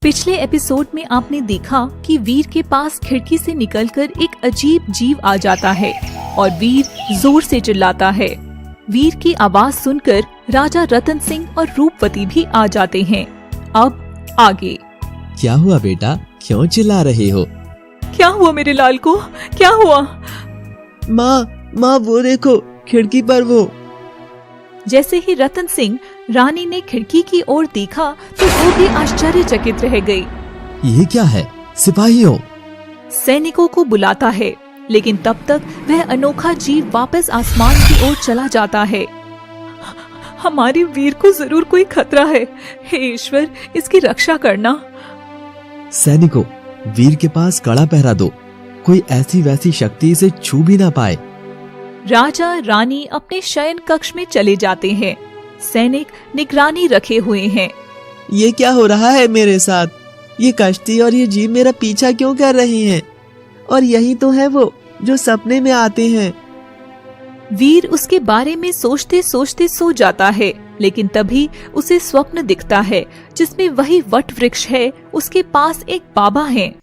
पिछले एपिसोड में आपने देखा कि वीर के पास खिड़की से निकलकर एक अजीब जीव आ जाता है और वीर जोर से चिल्लाता है। वीर की आवाज सुनकर राजा रतन सिंह और रूपवती भी आ जाते हैं। अब आगे। क्या हुआ बेटा, क्यों चिल्ला रहे हो? क्या हुआ मेरे लाल को, क्या हुआ? माँ वो देखो, खिड़की पर वो। जैसे ही रतन सिंह रानी ने खिड़की की ओर देखा तो वो भी आश्चर्यचकित रह गई। ये क्या है? सिपाहियों! सैनिकों को बुलाता है, लेकिन तब तक वह अनोखा जीव वापस आसमान की ओर चला जाता है। हमारे वीर को जरूर कोई खतरा है, हे ईश्वर इसकी रक्षा करना। सैनिकों, वीर के पास कड़ा पहरा दो, कोई ऐसी वैसी शक्ति इसे छू भी ना पाए। राजा रानी अपने शयन कक्ष में चले जाते हैं। सैनिक निगरानी रखे हुए हैं। ये क्या हो रहा है मेरे साथ? ये कश्ती और ये जीव मेरा पीछा क्यों कर रही हैं? और यही तो है वो जो सपने में आते हैं। वीर उसके बारे में सोचते सोचते सो जाता है, लेकिन तभी उसे स्वप्न दिखता है जिसमें वही वट वृक्ष है, उसके पास एक बाबा है।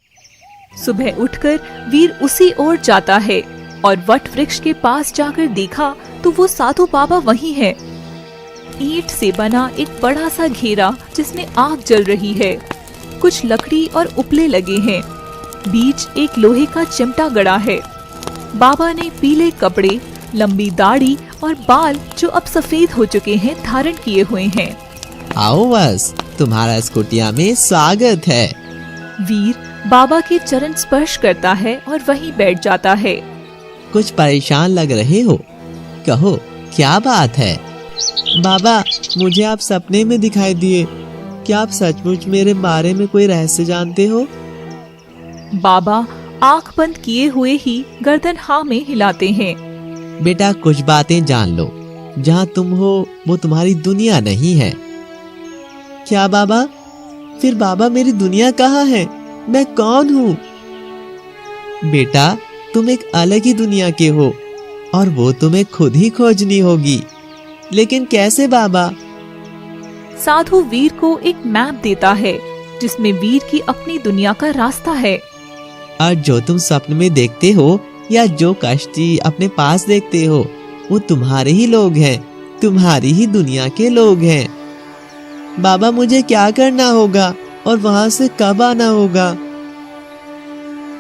सुबह उठकर वीर उसी ओर जाता है और वट वृक्ष के पास जाकर देखा तो वो साधु बाबा वही है। ईंट से बना एक बड़ा सा घेरा जिसमें आग जल रही है, कुछ लकड़ी और उपले लगे हैं, बीच एक लोहे का चिमटा गड़ा है। बाबा ने पीले कपड़े, लंबी दाढ़ी और बाल जो अब सफेद हो चुके हैं धारण किए हुए हैं। आओ बस, तुम्हारा इस कुटिया में स्वागत है। वीर बाबा के चरण स्पर्श करता है और वहीं बैठ जाता है। कुछ परेशान लग रहे हो, कहो क्या बात है? बाबा, मुझे आप सपने में दिखाई दिए, क्या आप सचमुच मेरे बारे में कोई रहस्य जानते हो? बाबा आंख बंद किए हुए ही गर्दन हाँ में हिलाते हैं। बेटा कुछ बातें जान लो, जहाँ तुम हो वो तुम्हारी दुनिया नहीं है। क्या बाबा? फिर बाबा मेरी दुनिया कहाँ है? मैं कौन हूँ? बेटा तुम एक अलग ही दुनिया के हो और वो तुम्हें खुद ही खोजनी होगी। लेकिन कैसे बाबा? साधु वीर को एक मैप देता है जिसमें वीर की अपनी दुनिया का रास्ता है। और जो तुम स्वप्न में देखते हो या जो कश्ती अपने पास देखते हो वो तुम्हारे ही लोग हैं, तुम्हारी ही दुनिया के लोग हैं। बाबा मुझे क्या करना होगा और वहाँ से कब आना होगा?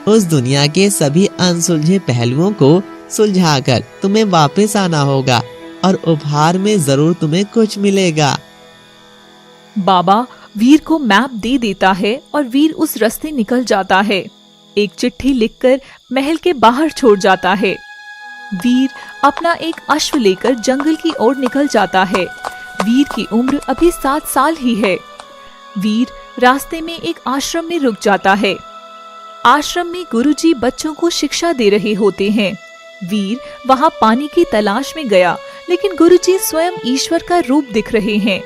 उस दुनिया के सभी अनसुलझे पहलुओं को सुलझाकर तुम्हें वापस आना होगा और उपहार में जरूर तुम्हें कुछ मिलेगा। बाबा वीर को मैप दे देता है और वीर उस रास्ते निकल जाता है। एक चिट्ठी लिखकर महल के बाहर छोड़ जाता है। वीर अपना एक अश्व लेकर जंगल की ओर निकल जाता है। वीर की उम्र अभी 7 साल ही है। वीर रास्ते में एक आश्रम में रुक जाता है। आश्रम में गुरुजी बच्चों को शिक्षा दे रहे होते हैं। वीर वहां पानी की तलाश में गया, लेकिन गुरुजी स्वयं ईश्वर का रूप दिख रहे हैं।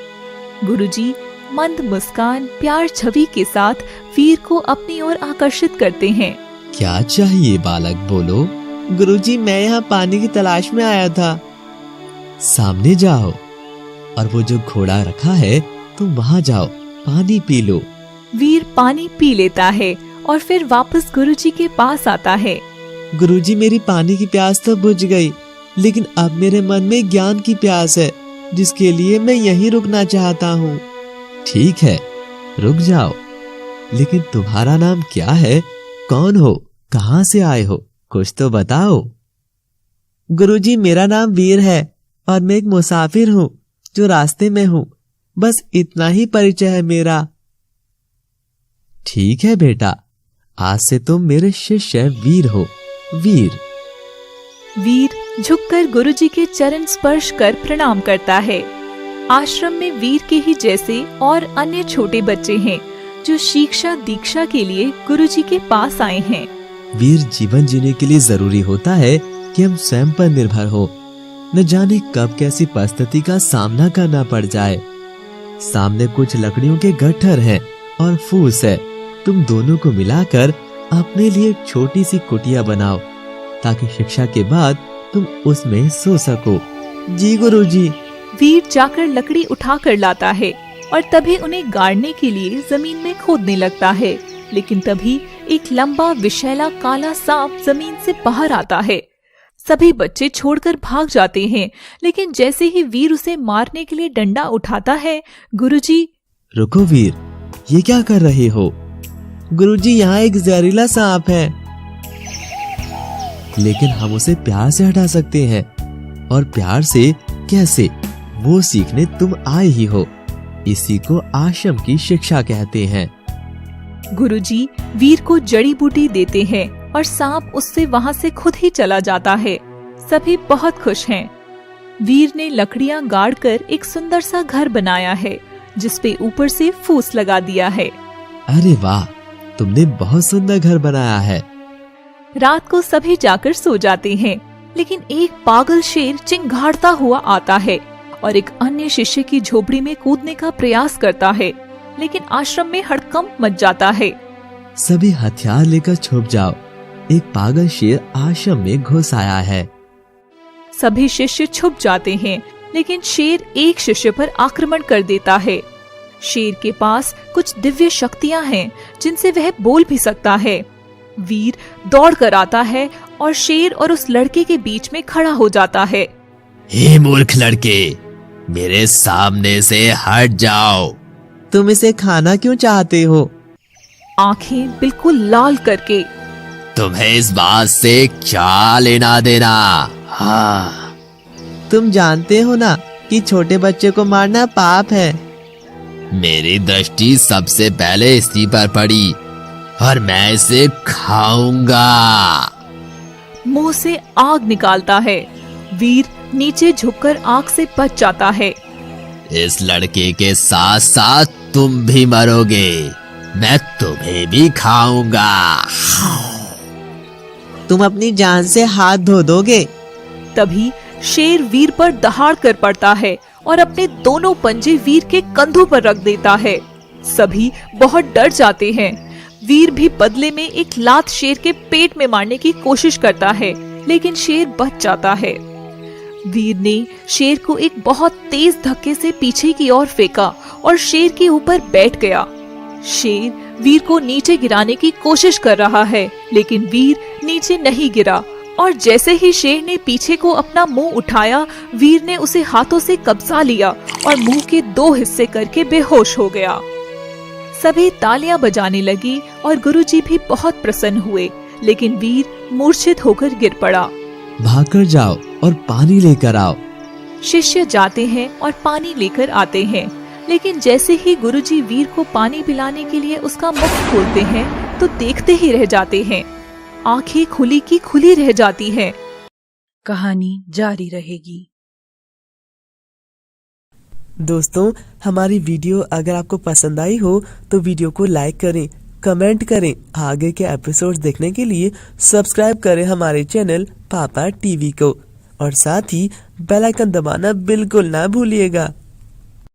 गुरुजी मंद मुस्कान, प्यार छवि के साथ वीर को अपनी ओर आकर्षित करते हैं। क्या चाहिए बालक, बोलो। गुरुजी मैं यहाँ पानी की तलाश में आया था। सामने जाओ और वो जो घोड़ा रखा है तुम वहाँ जाओ, पानी पी लो। वीर पानी पी लेता है और फिर वापस गुरुजी के पास आता है। गुरुजी मेरी पानी की प्यास तो बुझ गई, लेकिन अब मेरे मन में ज्ञान की प्यास है जिसके लिए मैं यहीं रुकना चाहता हूँ। ठीक है, रुक जाओ, लेकिन तुम्हारा नाम क्या है? कौन हो? कहाँ से आए हो? कुछ तो बताओ। गुरुजी मेरा नाम वीर है और मैं एक मुसाफिर हूँ जो रास्ते में हूँ, बस इतना ही परिचय है मेरा। ठीक है बेटा, आज से तुम मेरे शिष्य वीर हो। वीर झुककर गुरुजी के चरण स्पर्श कर प्रणाम करता है। आश्रम में वीर के ही जैसे और अन्य छोटे बच्चे हैं जो शिक्षा दीक्षा के लिए गुरुजी के पास आए हैं। वीर, जीवन जीने के लिए जरूरी होता है कि हम स्वयं पर निर्भर हो। न जाने कब कैसी परिस्थिति का सामना करना पड़ जाए। सामने कुछ लकड़ियों के गट्ठर हैं और फूस है। तुम दोनों को मिलाकर अपने लिए एक छोटी सी कुटिया बनाओ ताकि शिक्षा के बाद तुम उसमें सो सको। जी गुरुजी। वीर जाकर लकड़ी उठा कर लाता है। और तभी उन्हें गाड़ने के लिए जमीन में खोदने लगता है। लेकिन तभी एक लंबा विशैला काला सांप जमीन से बाहर आता है। सभी बच्चे छोड़कर भाग जाते हैं, लेकिन जैसे ही वीर उसे मारने के लिए डंडा उठाता है, गुरुजी। रुको वीर, ये क्या कर रहे हो? गुरुजी, यहाँ एक जहरीला सांप है, लेकिन हम उसे प्यार से हटा सकते हैं। और प्यार से कैसे, वो सीखने तुम आए ही हो। इसी को आश्रम की शिक्षा कहते हैं। गुरुजी वीर को जड़ी बूटी देते हैं और सांप उससे वहाँ से खुद ही चला जाता है। सभी बहुत खुश हैं। वीर ने लकड़ियाँ गाड़कर एक सुंदर सा घर बनाया है, जिसपे ऊपर से फूस लगा दिया है। अरे वाह, तुमने बहुत सुंदर घर बनाया है। रात को सभी जाकर सो जाते हैं, लेकिन एक पागल शेर चिंगाड़ता हुआ आता है और एक अन्य शिष्य की झोपड़ी में कूदने का प्रयास करता है, लेकिन आश्रम में हड़कंप मच जाता है। सभी हथियार लेकर छुप जाओ, एक पागल शेर आश्रम में घुस आया है। सभी शिष्य छुप जाते हैं, लेकिन शेर एक शिष्य पर आक्रमण कर देता है। शेर के पास कुछ दिव्य शक्तियां हैं, जिनसे वह बोल भी सकता है। वीर दौड़ कर आता है और शेर और उस लड़के के बीच में खड़ा हो जाता है। हे मूर्ख लड़के, मेरे सामने से हट जाओ। तुम इसे खाना क्यों चाहते हो? आंखें बिल्कुल लाल करके। तुम्हें इस बात से क्या लेना देना? हाँ, तुम जानते हो ना कि छोटे बच्चे को मारना पाप है। मेरी दृष्टि सबसे पहले इसी पर पड़ी और मैं इसे खाऊंगा। मुंह से आग निकालता है। वीर नीचे झुककर आग से बच जाता है। इस लड़के के साथ साथ तुम भी मरोगे, मैं तुम्हें भी खाऊंगा। तुम अपनी जान से हाथ धो दोगे। तभी शेर वीर पर दहाड़ कर पड़ता है और अपने दोनों पंजे वीर के कंधों पर रख देता है। सभी बहुत डर जाते हैं। वीर भी बदले में एक लात शेर के पेट में मारने की कोशिश करता है, लेकिन शेर बच जाता है। वीर ने शेर को एक बहुत तेज धक्के से पीछे की ओर फेंका और शेर के ऊपर बैठ गया। शेर वीर को नीचे गिराने की कोशिश कर रहा है, लेकिन वीर नीचे नहीं गिरा और जैसे ही शेर ने पीछे को अपना मुंह उठाया, वीर ने उसे हाथों से कब्जा लिया और मुंह के 2 हिस्से करके बेहोश हो गया। सभी तालियां बजाने लगी और गुरुजी भी बहुत प्रसन्न हुए, लेकिन वीर मूर्छित होकर गिर पड़ा। भागकर जाओ और पानी लेकर आओ। शिष्य जाते हैं और पानी लेकर आते हैं, लेकिन जैसे ही गुरुजी वीर को पानी पिलाने के लिए उसका मुख खोलते हैं, तो देखते ही रह जाते हैं। आंखें खुली की खुली रह जाती हैं। कहानी जारी रहेगी। दोस्तों, हमारी वीडियो अगर आपको पसंद आई हो तो वीडियो को लाइक करें, कमेंट करें। आगे के एपिसोड्स देखने के लिए सब्सक्राइब करें हमारे चैनल पापा टीवी को और साथ ही बेल आइकन दबाना बिल्कुल ना भूलिएगा।